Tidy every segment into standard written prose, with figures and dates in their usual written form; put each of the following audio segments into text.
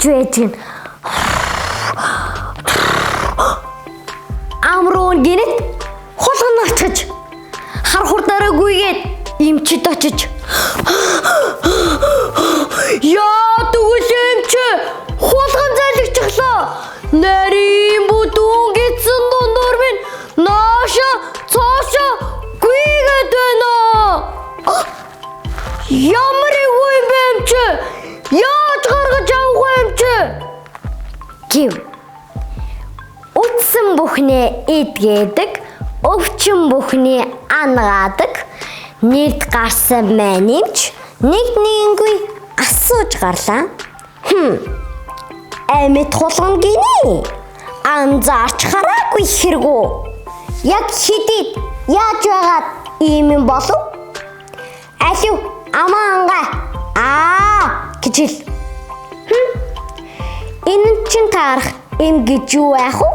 явж байж гин. Амруу гинэт хулган очиж хар хурдаараагүйгээд эмчид очиж яа тэгвэл эмч хулган залгичихлаа. Нарийн бүдүүн гидсэн дундуур минь нааша цааша гүйгээд байна. Ямар юм бэ эмч? Яаж гаргаж авах эмч? Гив. Утсан бүхнээ эдгээдэг, өвчин бүхнээ ангаадаг. Нэрд гарсан мэнийч нэгнийгүй асууж гарлаа. Амьд хулган гинэ. Анзаарч хараагүй хэрэггүй. Яг хэдийд яаж байгаад ийм юм болов? Алив амаангаа гэж хэл. Энэ чин таарах юм гэж юу яах вэ?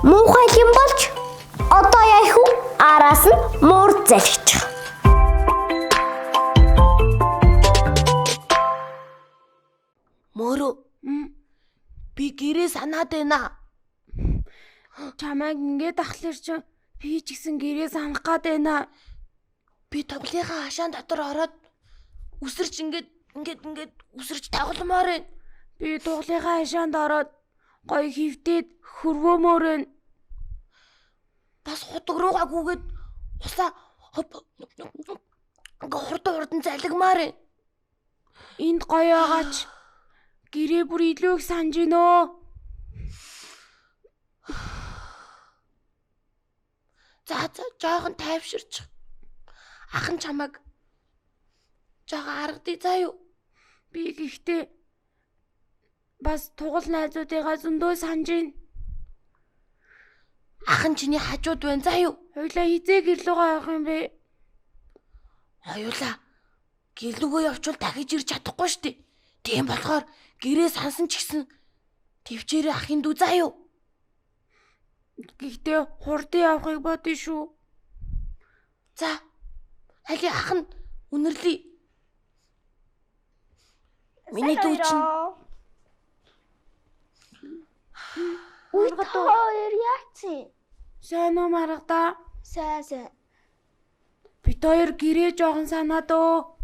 Муухай юм болж одоо яах вэ? Араас нь муур залхичих. Мөрөө би гэрээ санаад байна. Чамайг ингээд ахлаар чи би ч гэсэн гэрээ санах гээд байна. Би тоглынхаа хашаан дотор ороод үсэрч ингээд үсэрч тогломоор байна. Би тоглынхаа хашаанд ороод гоё хөвтөд хөрвөөмөр байна. Бас худаг руугаа гүгээд усаа хурдан залгимаар байна. Энд гоё байгаач гэрээ бүр илүү их санаж гинөө. За жоохон тайвширч. Ахан чамайг жоохон аргадъя заа юу. Би гэхдээ бас тугал найзуудыгаа зөндөө санаж байна. Ахан чиний хажууд байна заа юу. Хоёлаа хизээ гэрлүүгээ явах юм бэ? Хоёулаа гэрлүүгөө явчвал дахиж ирж чадахгүй штэ. Тийм болохоор гэрээ сансан ч гэсэн твчээрээ ахын дүү заа юу. Гэхдээ хурдан явахыг бодъё шүү. За али ахан үнэрлээ. Миний дүү чинь Хоёр яац? Сайн уу маргада? Сайн. Бид хоёр гэрээ жоохон санаад өө.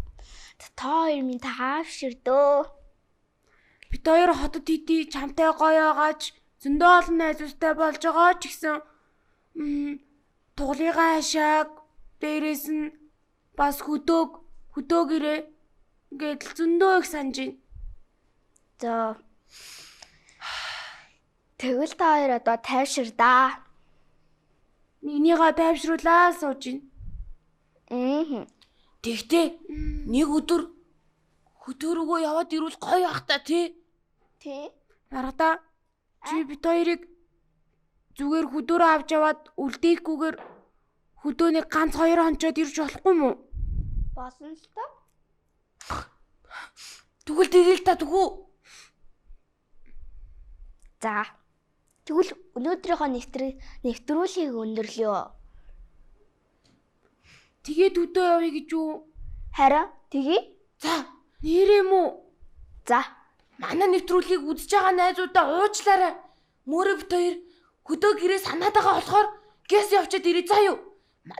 Та хоёр минь таавширдөө. Бид хоёр хотод хэдий чамтай гоё байгаач зөндөө олон найзуудтай болж байгаа ч гэсэн туглыгаа хашааг дээрээс нь бас хөдөөгөрөө ингээд зөндөө их санаж байна. За. Тэгвэл та хоёр одоо тайвширдаа. Нэгнийгаа тайвшруулаа сууж байна. Тэгтээ нэг өдөр хөдөөргөө яваад ирвэл гоё ах та тий. Маргада чи бид хоёрыг зүгээр хөдөөрөө авч яваад үлдээхгүйгээр хөдөөнийг ганц хоёр хончоод ирж болохгүй мүү? Босон л та. Тэгвэл тэгэл та тгүү. За. Тэгвэл өнөөдрийнхөө нэвтрүүлгийг өндөрлөө. Тэгээд өдөө явъя гэж юу? Хараа тгий. За, нэрээ мүү? За. Манай нэвтрүүлгийг үзэж байгаа найзуудаа уучлаарай. Мөрөө бит хоёр хөдөө гэрээ санаад байгаа болохоор гэс явчаад ирээ заа юу.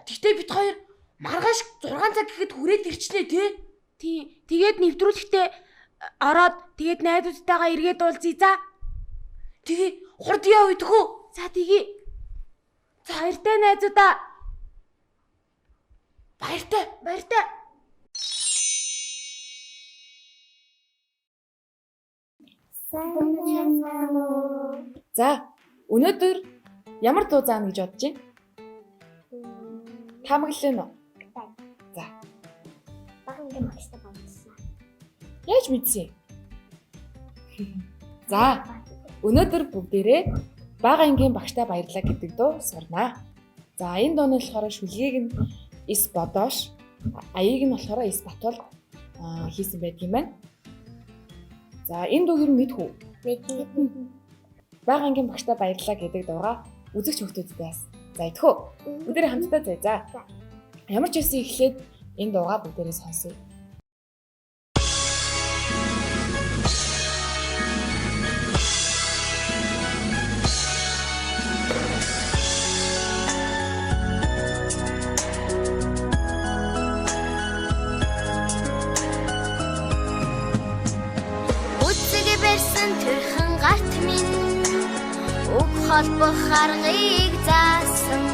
Тэгтээ бит хоёр маргааш 6 цаг гэхэд хүрээд ирчихнэ тий. Тэгээд нэвтрүүлэгтээ ороод тэгээд найзуудтайгаа эргээд уулзъя за. Тэгээ хурд яв идэггүй. За тгий. За баяртай найзуудаа. Баяртай. За, өнөөдөр ямар дуу заана гэж бодож байна? Таамаглалаа нь. За. Багангийн багштай байна. Яаж мэдсэн? За, өнөөдөр бүгдээрээ бага ангийн багштай баярлалаа гэдэг дуу сурнаа. За, энэ дууны болохоор шүлгийг нь Эс бодоош, аяыг нь болохоор Эс Батбол хийсэн байдаг юм байна. За, энэ дууг юу мэдэх үү? Мэднэ. Бага ангийн багштай баярлалаа гэдэг дуугаа үзэгч хүмүүстээс зайдхөө. Бүгдээрээ хамтдаа зай. За. Ямар ч байсан эхлээд энэ дуугаа бүгдээрээ сонсъё. холбох аргыг заасан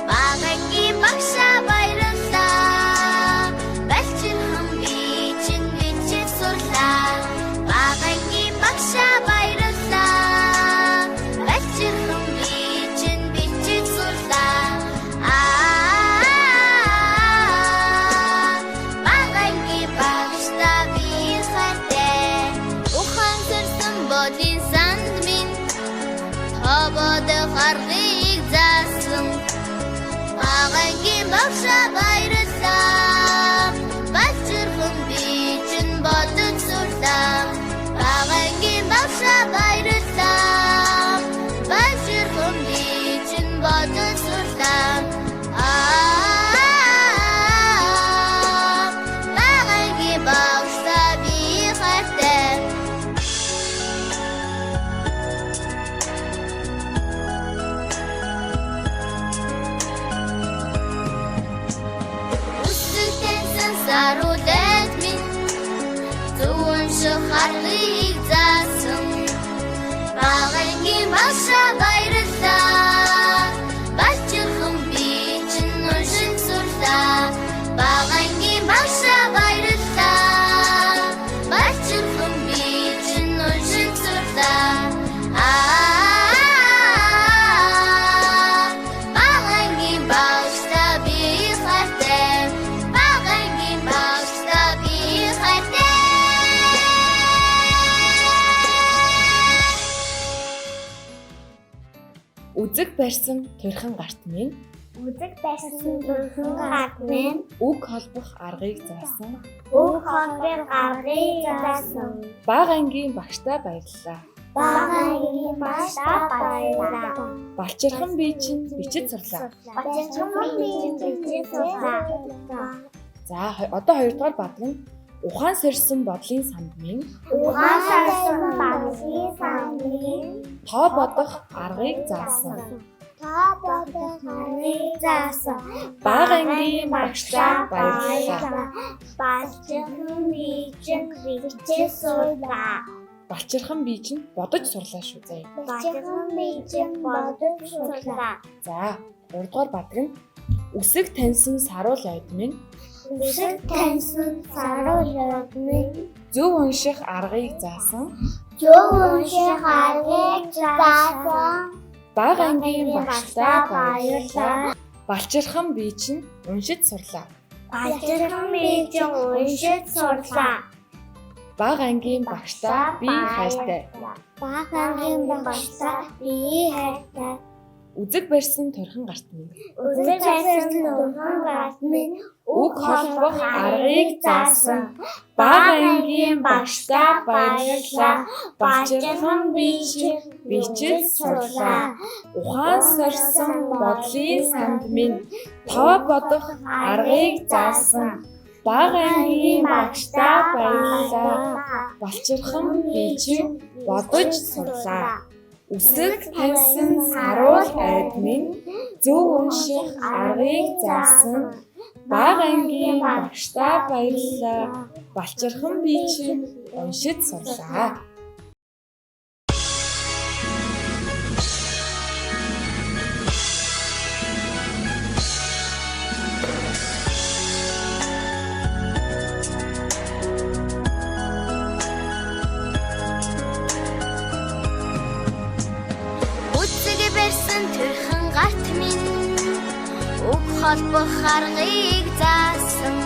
багангийн багшаа баярлалаа балчирхан би чинь бичиж сурлаа багангийн багшаа баярлалаа балчирхан би чинь бичиж сурлаа багангийн багшаа би хайртай ухаан сэрсэн бодин санд минь Хабадах аргыг заасан багангийн багшаа баярлалаа балчирхан би чинь бодож сурлаа багангийн багшаа баярлалаа балчирхан би чинь бодож сурлаа багангийн багшаа би хайртай Сарудет минь зүүн шахарыг заасан багангийн багшаа баярлалаа балчирхан би чинь уншиж сурлаа багангийн багшаа баярлалаа балчирхан би чинь уншиж сурлаа багангийн багшаа би хайртай Үзэг барьсан турхан гарт минь Үзэг байсан төрхөн гарт минь үг холбох аргыг заасан үг холбох аргыг заасан бага ангийн багштай баярлалаа багангийн багшаа баярлалаа балчирхан би чинь бичиж сурлаа балчирхан би чинь бичиж сурлаа за одоо 2 дугаар бадаг нь ухаан сорьсон бодлын санд минь ухаан сорьсон бодлын санд минь тоо бодох аргыг заасан бага ангийн багшаа баярлалаа балчирхан би чинь бичиж сурлаа балчирхан би чинь бодож сурлаа шүү заяа балчирхан би чинь бодож сурлаа за 3 дугаар бадаг нь үсэг таньсан саруул айд минь үсэг таньсан саруул айд минь зөв унших аргыг заасан зөв унших аргыг заасан бага ангийн багштай баярлалаа балчирхан би чинь уншиж сурлаа балчирхан би чинь уншиж сурлаа бага ангийн багштай би хайртай бага ангийн багштай би хайртай үзэг барьсан турхан гарт минь үзэг барьсан турхан гарт минь үг холбох аргыг заасан бага ангийн багштай баярлалаа балчирхан би чинь бичиж сурлаа ухаан сорьсон бодлын санд минь тоо бодох аргыг заасан бага ангийн багштай баярлалаа балчирхан би чинь бодож сурлаа үсэг таньсан саруул айд минь зөв унших аргыг заасан бага ангийн багштай баярлалаа балчирхан би чинь уншиж сурлаа Төрхөн гарт минь үг холбох аргыг заасан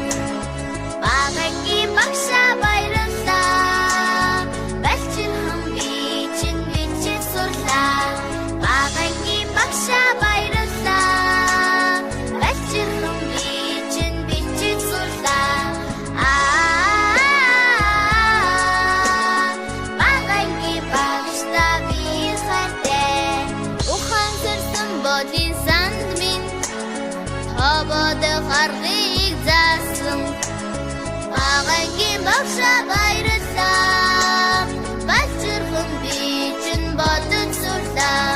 багангийн багшаа баярлалаа балчирхан би чинь бичиж сурлаа багангийн багшаа баярлалаа балчирхан би чинь бичиж сурлаа багангийн багшаа би хайртай бодин санд минь хабадах аргыг заасан багангийн багшаа баярлалаа балчирхан би чинь бодож сурлаа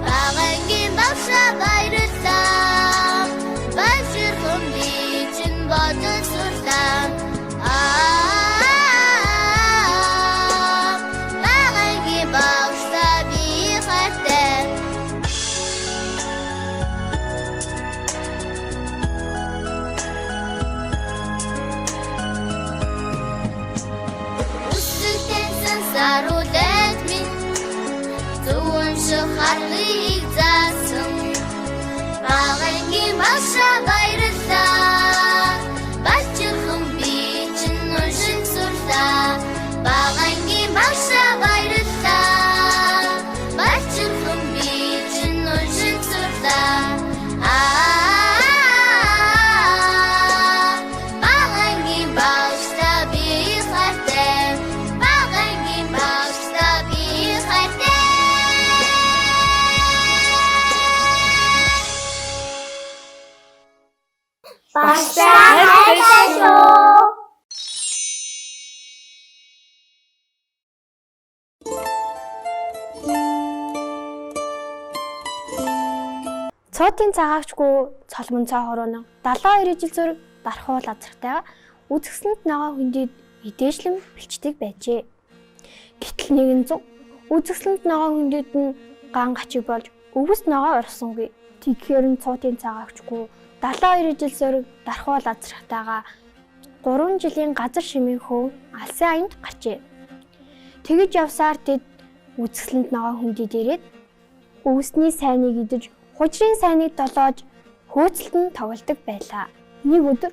багангийн багшаа баярлалаа балчирхан би чинь бодож сурлаа багангийн багшаа би хайртай багша баярлалаа. Бачхан би чинь уншин сурлаа. Багангийн багша баярлалаа. Бачхан би чинь уншин сурлаа. Багангийн багша би хайртай. Багангийн багша би хайртай. Багша хайртай шүү. Цоотын цагаагчгүй цолмон цаа хорооно 72 ижил зүрэг дархуул азрахтайгаа үзэсгэлэнт ногоо хүндийд идээшлэн бэлчдэг байжээ. Гэтэл нэгэн зүг үзэсгэлэнт ногоо хүндийд нь ган гачиг болж өвс ногоо орсонгүй. Тэгэхээр нь цоотын цагаагчгүй 72 ижил зүрэг дархуул азрахтайгаа 3 жилийн газар шимийн хөв алсын аянд гарчээ. Тэгэж явсаар тэд үзэсгэлэнт ногоо хүндийд ирээд өвсний сайныг идэж хужрын сайныг долоож хөөцөлтөнд тоглодог байлаа. Нэг өдөр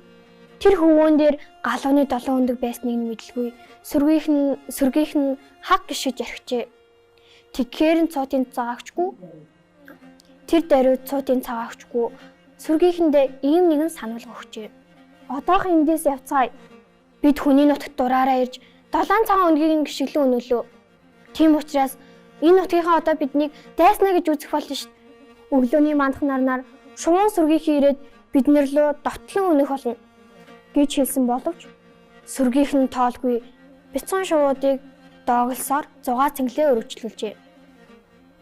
тэр хөвгөөн дээр галууны 7 өндөг байсныг нь мэдлгүй сүргийнх нь хаг гიშгэж орхижээ. Тэгэхээр нь цоотын цагаагчгүй тэр даруйд цоотын цагаагчгүй сүргийнхэндээ ийм нэгэн сануулга өгчээ. Одоохон эндээс явцгаая. Бид хүний нутагт дураараа ирж 7 цагаан өнгийг нь гიშгэлэн өнөөлөө. Тийм учраас энэ нутгийнхаа одоо биднийг дайснаа гэж үзэх болно шүү. Өглөөний мандах нарнаар шувуун сүргийнхээ ирээд биднэр лөө довтлон өнөх болно гэж хэлсэн боловч сүргийнх нь тоолгүй бяцхан шувуудыг дооглосоор зугаа цэнгэлээ өргөжлүүлжээ.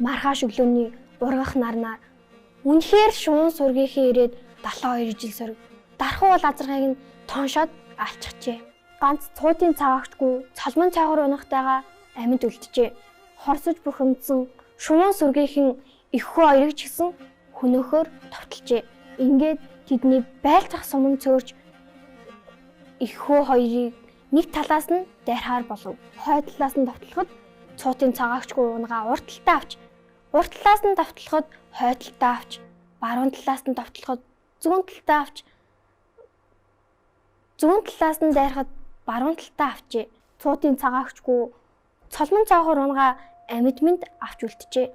Маргааш өглөөний ургах нарнаар үнэхээр шувуун сүргийнхээ ирээд 72 ижил сүрэг дархуул азаргыг нь тооншоод алччихжээ. Ганц цоотын цагаагчгүй цолмон цайхар унахтайгаа амьд үлджээ. Хорсож бухимдсан шувуун сүргийнхэн их хүү хоёрыг ч гэсэн хөнөөхөөр товтлжээ. Ингээд тэдний байлцах суман цөөрч их хүү хоёрыг нэг талаас нь дайрахаар болов. Хой талаас нь товтлоход цоотын цагаагчгүй унгаа урт талдаа авч, урт талаас нь товтлоход хой талдаа авч, баруун талаас нь товтлоход зүүн талдаа авч, зүүн талаас нь дайрахад баруун талдаа авчээ. Цоотын цагаагчгүй цолмон цайхар унгаа амьд мэнд авч үлджээ.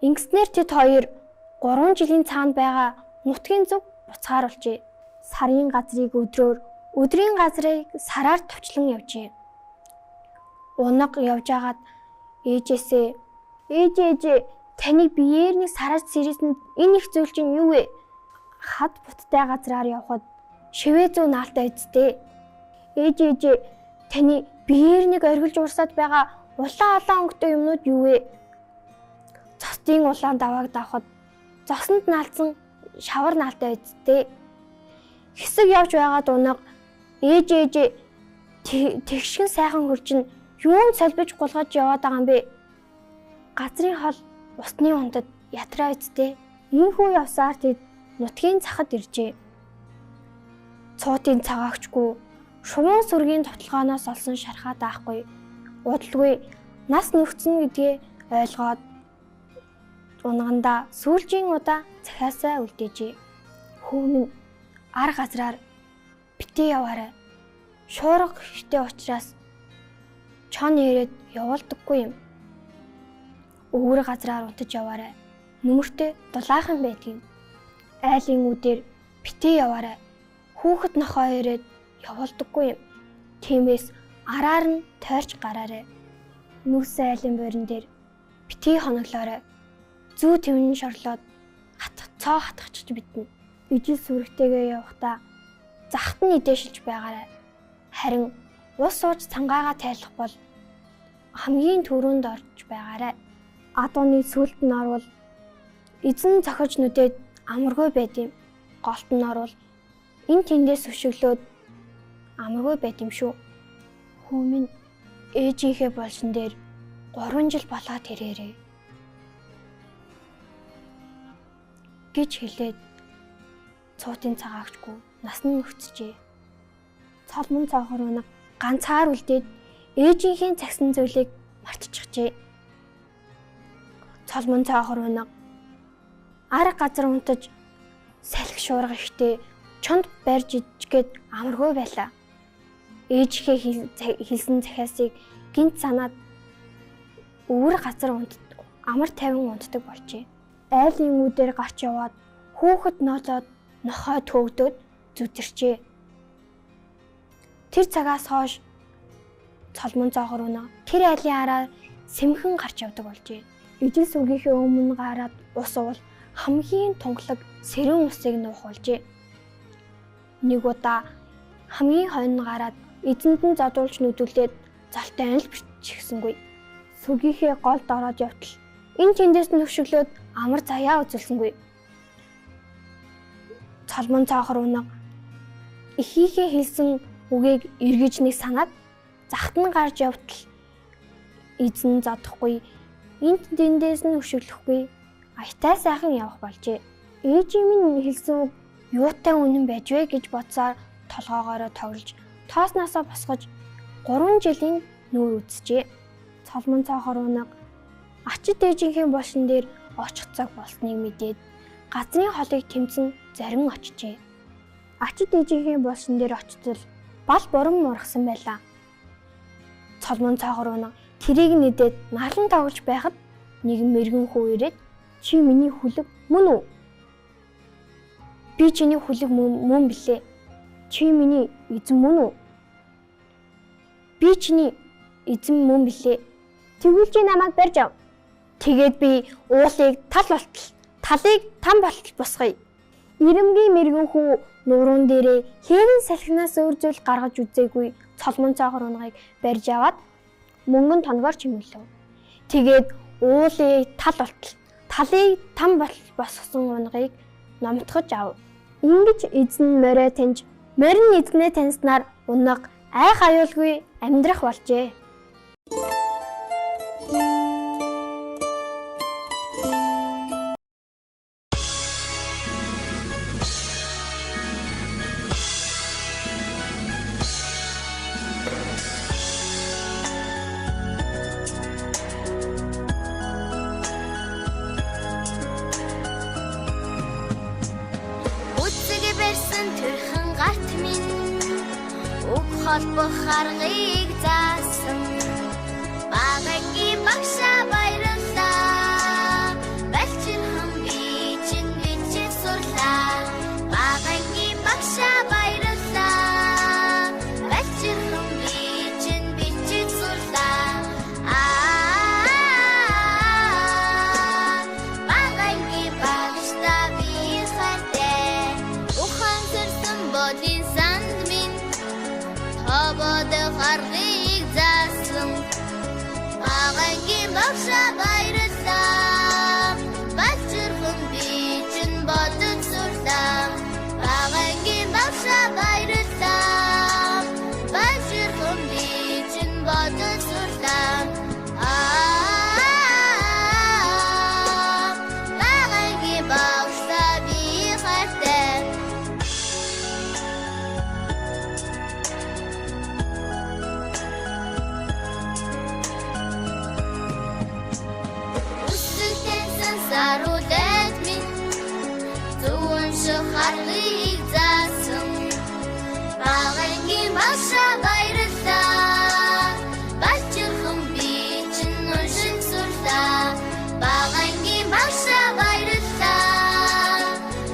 Ингэснээр тэд хоёр 3 жилийн цаанд байгаа нутгийн зүг буцаар болжээ. Сарын газрыг өдрөөр, өдрийн газрыг сараар товчлон явжээ. Унаг явж агаад ээжээсээ ээж таны биеэр нэг сараас сэрээсэнд энэ их зүйл чинь юу вэ? Хад буттай газраар явхад шивээ зүү наалтай эцтэй. Ээж таны биеэр нэг оргилж урсаад байгаа улаан өнгөтэй юмнууд юу вэ? Цостын улаан давааг давхад зосонд наалцсан шавар наалтай эцтэй. Хэсэг явж байгаад унаг ээж тэгшгэн сайхан хурж нь юунд солбиж гулгаж яваад байгаа юм бэ? Газрын хол усны унтад ятраа эцтэй. Ийхүү явсаар тэд нутгийн цахад иржээ. Цоотын цагаагчгүй шувуун сүргийн товтлогооноос олсон шархаа даахгүй. Удалгүй нас нөхцөн гэдгээ ойлгоод унгандаа сүүлжийн удаа цахиасаа үлдээжээ. Хүүмэн ар газраар битээ яваарай. Шуурга ихтэй учраас чон ирээд явуулдаггүй юм. Өвөр газраар унтаж яваарай. Нүмертэй дулаахан байдгийг. Айлын үдээр битээ яваарай. Хүүхэд нохоо ирээд явуулдаггүй юм. Тиймээс араар нь тойрч гараарай. Нүгс айлын борин дээр битээ хоноглоорой. Зүү тэмнэн шорлоод цоо хатгахч битнэ. Ижил сүрэгтэйгээ явахдаа захт нь идээшилж байгаарай. Харин ус сууж цангаагаа тайлах бол хамгийн түрүүнд орж байгаарай. Адууны сүлд нь орвол эзэн зохиж нүдээд амаргүй байдим. Голт нь орвол энэ тэндээс өшөглөөд амаргүй байдим шүү. Хүүмэн ээжийнхээ болшин дээр 3 жил болоод ирээрээ гэж хэлээд цоотын цагаагчгүй насны нөхцжээ. Цолмон цайхар унаг ганцаар үлдээд ээжийнхээ цагсан зүйлийг мартчихжээ. Цолмон цайхар унаг арга газар унтаж салхи шуурга ихтэй чонд барьж ижгээд амаргүй байлаа. Ээжийнхээ хэлсэн захиасыг гинт санаад өвөр газар амар тайван унтдаг болжээ. Айлын үүдээр гарч яваад хүүхэд ноолоод нохой төөгдөд зүтэрчээ. Тэр цагаас хойш цолмон цоохор өнө тэр айлын араар сэмхэн гарч явдаг болжээ. Ижил сүгийнхээ өмнө гараад ус уул хамгийн тунгалаг сэрүүн усыг нуух болжээ. Нэг удаа хамгийн хойно гараад эзэнд нь задуулж нүдүүлээд залтай анил биччихсэнгүй. Сүгийнхээ голд ороод явтал энэ тэндээс нь хөшөглөөд амар заяа үзүүлсэнгүй. Цолмон цоохор өнө эхийнхээ хэлсэн үгийг эргэж нэг санаад захт нь гарч явтал эзэн задахгүй энд тэндээс нь хөшөглөхгүй аятай сайхан явах болжээ. Ээжийн минь хэлсэн үг юутай үнэн байж вэ гэж бодсоор толгоогоороо тоглож тоосноосоо босгож 3 жилийн нүүр үзжээ. Цолмон цоохор өнө ачид ээжийнхээ бошин дээр очих цаг болсныг мэдээд газрын холыг тэмцэн зарим очижээ. Ачид ээжийнхээ бошин дээр очитол бал буран мургасан байлаа. Цолмон цоохор өнө тэрийг нэдээд нарлан тоглож байхад нэгэн мэргэн хүү ирээд чи миний хүлэг мөн үү? Би чиний хүлэг мөн билээ. Чи миний эзэн мөн үү? Би чиний эзэн мөн билээ. Тэгвэл чи намайг барьж ав. Тэгээд би уулыг тал болтол, талыг там болтол босгоё. Ирэмгийн мэргэн хүү нуурын дээрээ хэвэн салхинаас өөр зүйл гаргаж үзээгүй цолмон цоохор унагыг барьж аваад мөнгөн тоногоор чимэглэв. Тэгээд уулыг тал болтол, талыг там болтол босгосон унагыг номтгож ав. Ингэж эзэн морой таньж, морин эзнээ таньснаар унаг айх аюулгүй амьдрах болжээ. Холбох аргыг заасан багагийн багшаа баярлалаа. Балчирхан би чинь бичиж сурлаа. Багагийн багшаа баярлалаа. Балчирхан би чинь бичиж сурлаа. Багагийн багшаа би хайртай. Ухан сэрсэн бодин санд минь Ободы харгийг заасан багагийн багшаа баярлалаа. Балчирхан би чинь бодож сурлаа. Багагийн багшаа баярлалаа. Балчирхан би чинь бодож сурлаа. Багагийн багшаа би хайртай. Сарулет минь зүүн шахарлыг заасан багагийн багшаа баярлалаа. Балчирхан би чинь уншиж сурлаа. Багагийн багшаа баярлалаа.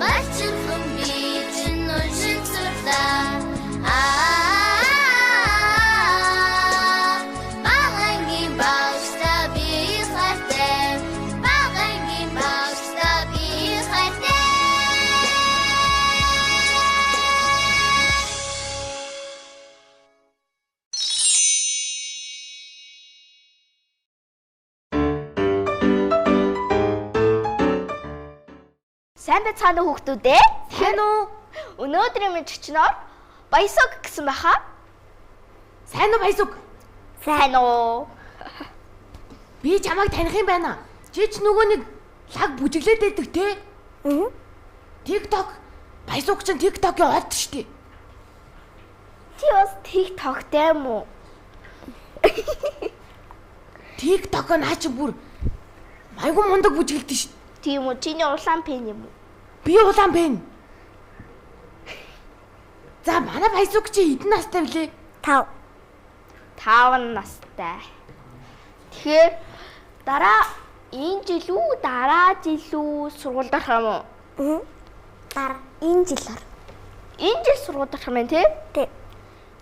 Балчирхан би чинь уншиж сурлаа. Багагийн багшаа би хайртай. Сайн байцгаана уу хүүхдүүдээ? Сайн уу? Өнөөдрийн мэдлэгчнөр баясаг гэсэн баха. Сайн уу баясаг? Сайн уу? Би чамайг таних юм байна. Чи ч нөгөө нэг лаг бүжиглээд байдаг те? TikTok. Баясаг чинь TikTok-ийн од штий. Чи бас TikTok-тэй юм уу? TikTok наа чи бүр майгу мундаг бүжиглдэг штий. Тийм үү? Чиний улаан пен юм уу? Би улаан пен. За манай Баясук чи хэдэн настай вүлээ? 5. 5 настай. Тэгэхээр дараа энэ жил үү, дараа жил үү сургуульд орох юм уу? Дараа энэ жилээр. Энэ жил сургуульд орох юм тий? Тий.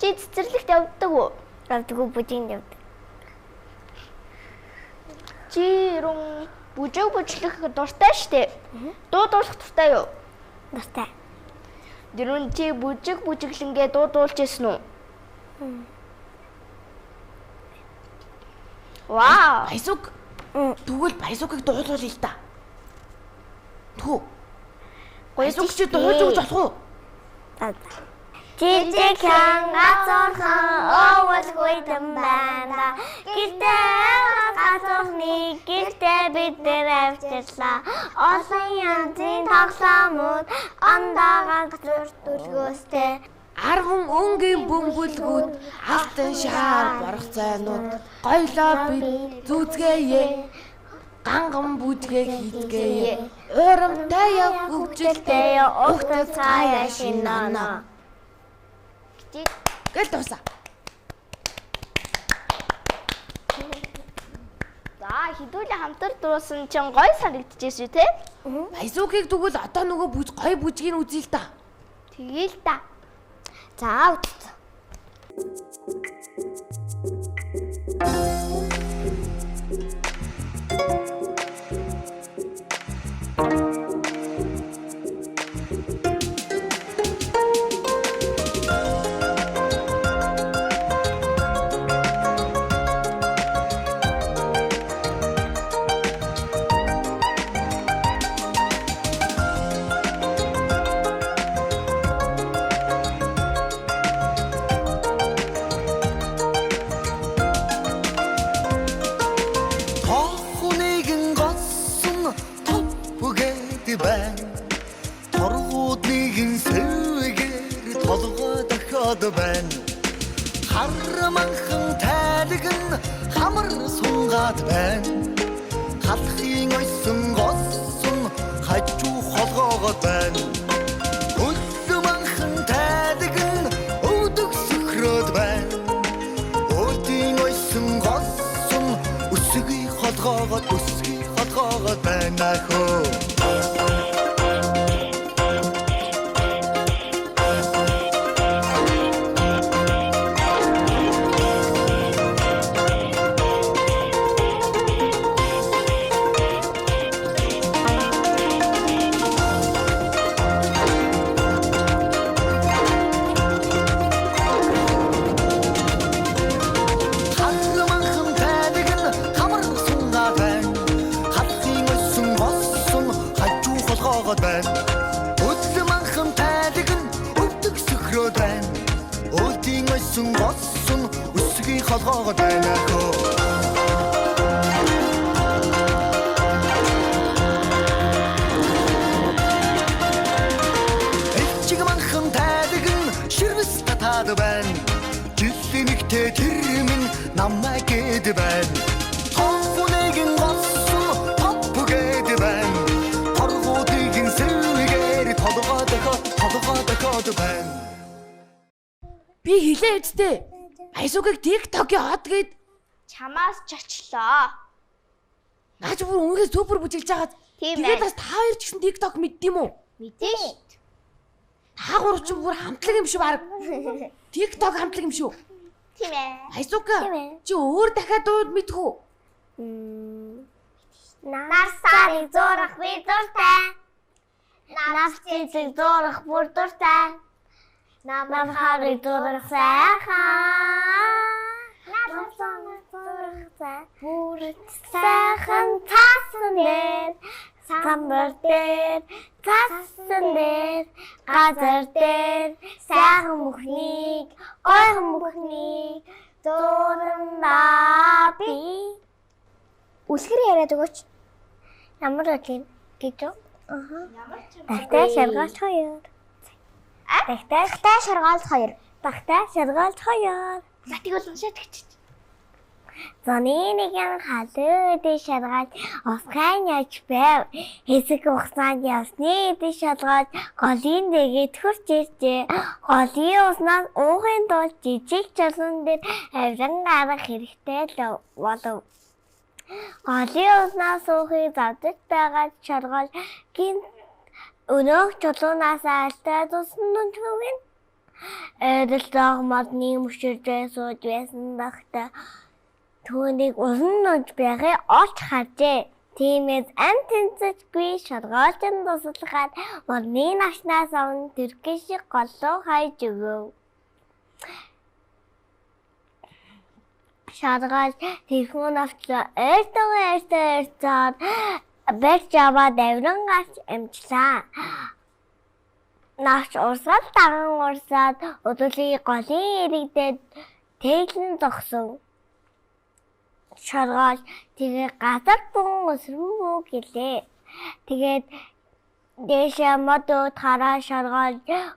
Чи цэцэрлэгт явдаг уу? Явдаггүй бүжинд явдаг. Чи руу бүжиглэх дуртай штэ. Дуудуулах дуртай юу? Дуртай. Дөрөв чи бүжиглэнгээ дуудуулж ирсэн үү? Вау! Баясук. Тэгвэл Баясукыг дуулуулъя л та. Түү. Баясук чи дуулж өгч болох уу? Жижиг хангацорхон оволгүй юм байна. Гэртээ гацорны гэртээ бид нэр авчирлаа. Олон янзын тоглоомуд андагаа зүртүргөөстэй. Арган өнгийн бөмбөлгүүд, алтан шаар борох зайнууд, гоёлоо бид зүзгээе. Ганган бүжгээ хийдгээе. Урамтай яв хөгжилтэй өгтөц цаая шинана. Гэл дуусаа. За хідүүлээ хамтар дуусан чинь гоё санагдчихсэн тий? Баясукыг тэгвэл одоо нөгөө гоё бүжгийг үзье л та. Тэгээл та. За үт. Харманхан тайлгэн хамар сунгаад байна. Халахын ойсон госон хажуу холгоогод байна. Улманхан тайлгэн өвдөг сөхрөөд байна. Өөдийн ойсон госон өсгий холгоогод байна хөө. Улманхан тайлгэн өвдөг сөхрөөд байна. Өөдийн ойсон госон өсгий холгоогод байна хөө. Эцэгманхан тайлгэн ширвэс татаад байна. Жилийнэгтэй тэр минь намайг гээд байна. Тонхунэгэн госон топгээд байна. Би хэлээ үсттэй. Баясукыг TikTok-ийн хот гээд Чамаас чочлоо. наач бүр үнэхээр супер бүжиглж байгаад. Тийм Тэгээд ээ. бас та хоёр ч гэсэн TikTok мэддэм үү? Мэдээ шүү. Та гурав ч бүр хамтлаг юм шүү баг. TikTok хамтлаг юм шүү. Тийм ээ. Баясук. Тийм ээ. Чи өөр дахиад дууд мэдэх үү? Нарсарыг зурах би дуртай. Навцыг зурах бүр дуртай. Намархарыг зурах сайхан. Намархарыг зурах сайхан. Бүр сайхан тасан дээр. Самбар дээр. Тасан дээр. Газар дээр. Сайхан бүхнийг. Ойхон бүхнийг. Зурна би. Үлгэр яриад өгөөч. Ямар үлгэр гэж үү? Багтай шаргаалт 2. Багтай шаргаалт 2. Багтай шаргаалт 2. Затыг бол уншаад өгч. Зуны нэгэн халуун шалгаад усгаан яж байв. Хэсэг хугацаанд явсны эдэн шалгаад голын дэгээд хурж иржээ. Голын уснаас уухын тулд жижиг чулуун дээр авиран гарах хэрэгтэй болов. Голын уснаас уухыг завдаж байгаа шалгаад гин өнөөх чулуунаас альтаад усан нүнчгэн эдэлтэг модны мөшөрдөө сууж байсан дахта түүнийг усан нүнч байхыг олж харжээ. Тиймээс амт тэнцэжгүй шалгаалжин тусалгаад модны нашнаас аван тэрхүү шиг голлоо хайж өгөв. Шалгаал тэрхүү навчлаа эртээ барьж аваад авиран гарч амжлаа. Наач урсгал даган урсаад удалыг голын иргэдэд тэглэн зогсов. Шалгаал тэгээ газар бүхэн өсрөмөө гэлээ. Тэгээд дэшээ модод хараа шалгаал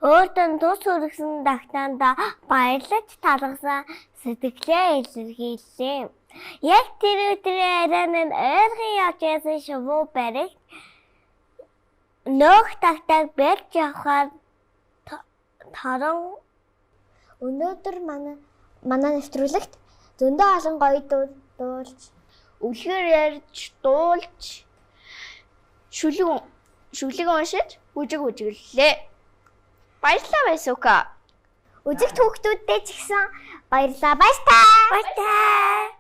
өөртөө тус хүргэсэн дахтаанда баярлаж талгасан сэтгэлээ илэрхийллээ. Яг тэр өдрийн арайнд ойрхон явж байсан шувуу барих нөх тагтаг барьж явахаар торон өнөөдөр манай нэвтрүүлэгт зөндөө олон гоё дуулж үлгэр ярьж дуулж шүлэг уншиж үжиглээ. Баярлалаа Байсука. Үзэгт хүүхдүүдтэй ч гэсэн баярлалаа. Баяртай.